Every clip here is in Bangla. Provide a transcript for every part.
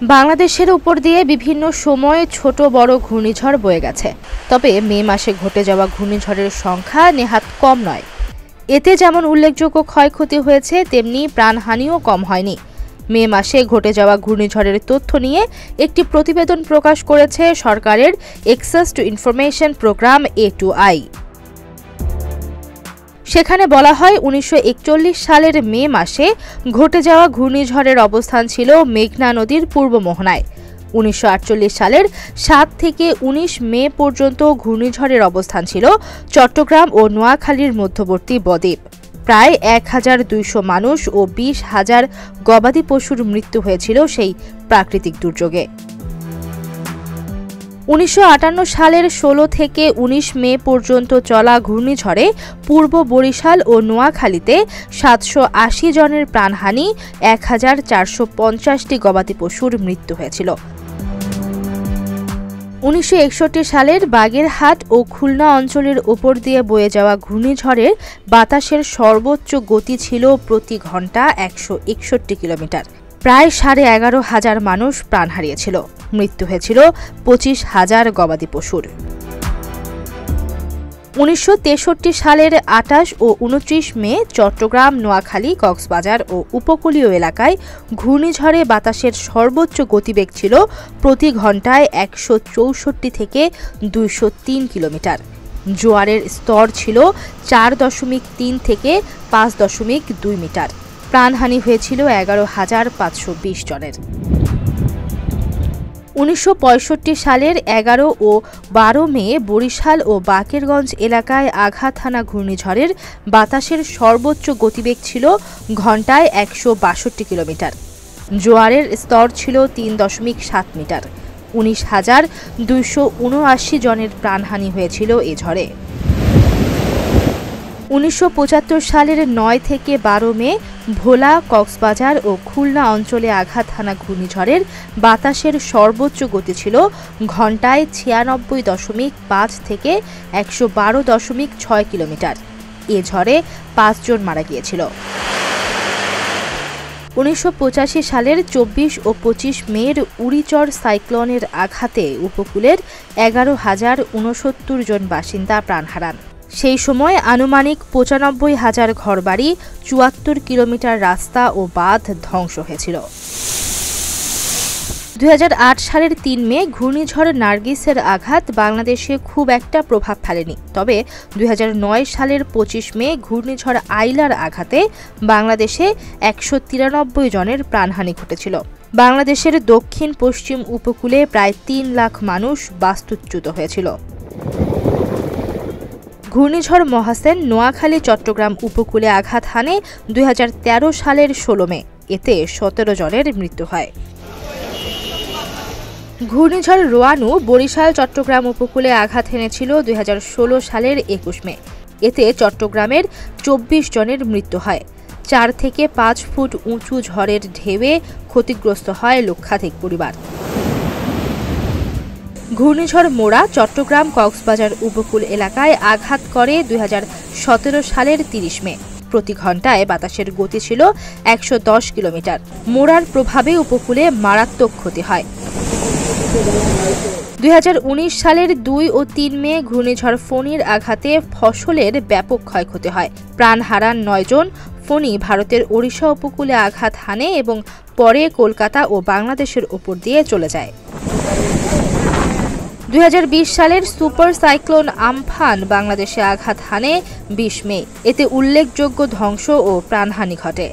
বাংলাদেশের উপর দিয়ে বিভিন্ন সময়ে ছোট বড় ঘূর্ণিঝড় বয়ে গেছে, তবে মে মাসে ঘটে যাওয়া ঘূর্ণিঝড়ের সংখ্যা নেহাত কম নয়। এতে যেমন উল্লেখযোগ্য ক্ষয়ক্ষতি হয়েছে, তেমনি প্রাণহানিও কম হয়নি। মে মাসে ঘটে যাওয়া ঘূর্ণিঝড়ের তথ্য নিয়ে একটি প্রতিবেদন প্রকাশ করেছে সরকারের access to information programme A2I। সেখানে বলা হয় ১৯৪১ সালের মে মাসে ঘটে যাওয়া ঘূর্ণিঝড়ের অবস্থান ছিল মেঘনা নদীর পূর্ব মোহনায়। ১৯৪৮ সালের ৭ থেকে ১৯ মে পর্যন্ত ঘূর্ণিঝড়ের অবস্থান ছিল চট্টগ্রাম ও নোয়াখালীর মধ্যবর্তী বদ্বীপ। প্রায় ১,২০০ মানুষ ও ২০,০০০ গবাদি পশুর মৃত্যু হয়েছিল সেই প্রাকৃতিক দুর্যোগে। ১৯৫৮ সালের ১৬ থেকে ১৯ মে পর্যন্ত চলা ঘূর্ণিঝড়ে পূর্ব বরিশাল ও নোয়াখালীতে ৭৮০ জনের প্রাণহানি, ১,৪৫০টি গবাদি পশুর মৃত্যু হয়েছিল। ১৯৬১ সালের বাগেরহাট ও খুলনা অঞ্চলের ওপর দিয়ে বয়ে যাওয়া ঘূর্ণিঝড়ের বাতাসের সর্বোচ্চ গতি ছিল প্রতি ঘন্টা ১৬১ কিলোমিটার। প্রায় ১১,৫০০ মানুষ প্রাণ হারিয়েছিল, মৃত্যু হয়েছিল ২৫,০০০ গবাদি পশুর। ১৯৬৩ সালের ২৮ ও ২৯ মে চট্টগ্রাম, নোয়াখালী, কক্সবাজার ও উপকূলীয় এলাকায় ঘূর্ণিঝড়ে বাতাসের সর্বোচ্চ গতিবেগ ছিল প্রতি ঘন্টায় ১৬৪ থেকে ২০৩ কিলোমিটার। জোয়ারের স্তর ছিল ৪.৩ থেকে ৫.২ মিটার। প্রাণহানি হয়েছিল ১১,৫২০ জনের। ১৯৬৫ সালের ১১ ও ১২ মে বরিশাল ও বাকেরগঞ্জ এলাকায় আঘাত হানা ঘূর্ণিঝড়ের বাতাসের সর্বোচ্চ গতিবেগ ছিল ঘন্টায় ১৬২ কিলোমিটার। জোয়ারের স্তর ছিল ৩.৭ মিটার। ১৯,২৭৯ জনের প্রাণহানি হয়েছিল এ ঝড়ে। ১৯৭৫ সালের ৯ থেকে ১২ মে ভোলা, কক্সবাজার ও খুলনা অঞ্চলে আঘাত হানা ঘূর্ণিঝড়ের বাতাসের সর্বোচ্চ গতি ছিল ঘন্টায় ৯৬.৫ থেকে ১১২.৬ কিলোমিটার। এ ঝড়ে ৫ জন মারা গিয়েছিল। ১৯৮৫ সালের ২৪ ও ২৫ মের উড়িচর সাইক্লোনের আঘাতে উপকূলের ১১,০৬৯ জন বাসিন্দা প্রাণ হারান। সেই সময় আনুমানিক ৯৫,০০০ ঘরবাড়ি, ৭৪ কিলোমিটার রাস্তা ও বাঁধ ধ্বংস হয়েছিল। ২০০৮ সালের ৩ মে ঘূর্ণিঝড় নার্গিসের আঘাত বাংলাদেশে খুব একটা প্রভাব ফেলেনি, তবে ২০০৯ সালের ২৫ মে ঘূর্ণিঝড় আইলার আঘাতে বাংলাদেশে ১৯৩ জনের প্রাণহানি ঘটেছিল। বাংলাদেশের দক্ষিণ পশ্চিম উপকূলে প্রায় ৩ লাখ মানুষ বাস্তুচ্যুত হয়েছিল। ঘূর্ণিঝড় মহাসেন নোয়াখালী, চট্টগ্রাম উপকূলে আঘাত হানে ২০১৩ সালের ১৬ মে। এতে ১৭ জনের মৃত্যু হয়। ঘূর্ণিঝড় রোয়ানু বরিশাল, চট্টগ্রাম উপকূলে আঘাত হেনেছিল ২০১৬ সালের ২১ মে। এতে চট্টগ্রামের ২৪ জনের মৃত্যু হয়। ৪ থেকে ৫ ফুট উঁচু ঝড়ের ঢেউয়ে ক্ষতিগ্রস্ত হয় লক্ষাধিক পরিবার। ঘূর্ণিঝড় মোরা চট্টগ্রাম, কক্সবাজার উপকূল এলাকায় আঘাত করে ২০১৭ সালের ৩০ মে। প্রতি ঘন্টায় বাতাসের গতি ছিল ১১০ কিলোমিটার। মোরার প্রভাবে উপকূলে মারাত্মক ক্ষতি হয়। ২০১৯ সালের ২ ও ৩ মে ঘূর্ণিঝড় ফণীর আঘাতে ফসলের ব্যাপক ক্ষয়ক্ষতি হয়। প্রাণ হারান ৯ জন। ফণী ভারতের ওড়িশা উপকূলে আঘাত হানে এবং পরে কলকাতা ও বাংলাদেশের ওপর দিয়ে চলে যায়। ২০২০ সালের সুপার সাইক্লোন আমফান বাংলাদেশে আঘাত হানে ২০ মে। এতে উল্লেখযোগ্য ধ্বংস ও প্রাণহানি ঘটে।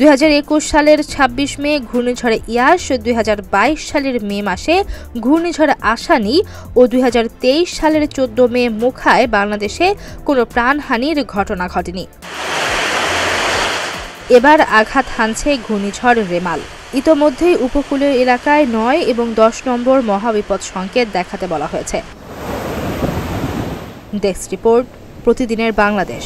২০২১ সালের ২৬ মে ঘূর্ণিঝড়ে ইয়াস, ২০২২ সালের মে মাসে ঘূর্ণিঝড় আসানি ও ২০২৩ সালের ১৪ মে মোখায় বাংলাদেশে কোনো প্রাণহানির ঘটনা ঘটেনি। এবার আঘাত হানছে ঘূর্ণিঝড় রেমাল। ইতোমধ্যেই উপকূলীয় এলাকায় ৯ এবং ১০ নম্বর মহাবিপদ সংকেত দেখাতে বলা হয়েছে। ডেস্ক রিপোর্ট, প্রতিদিনের বাংলাদেশ।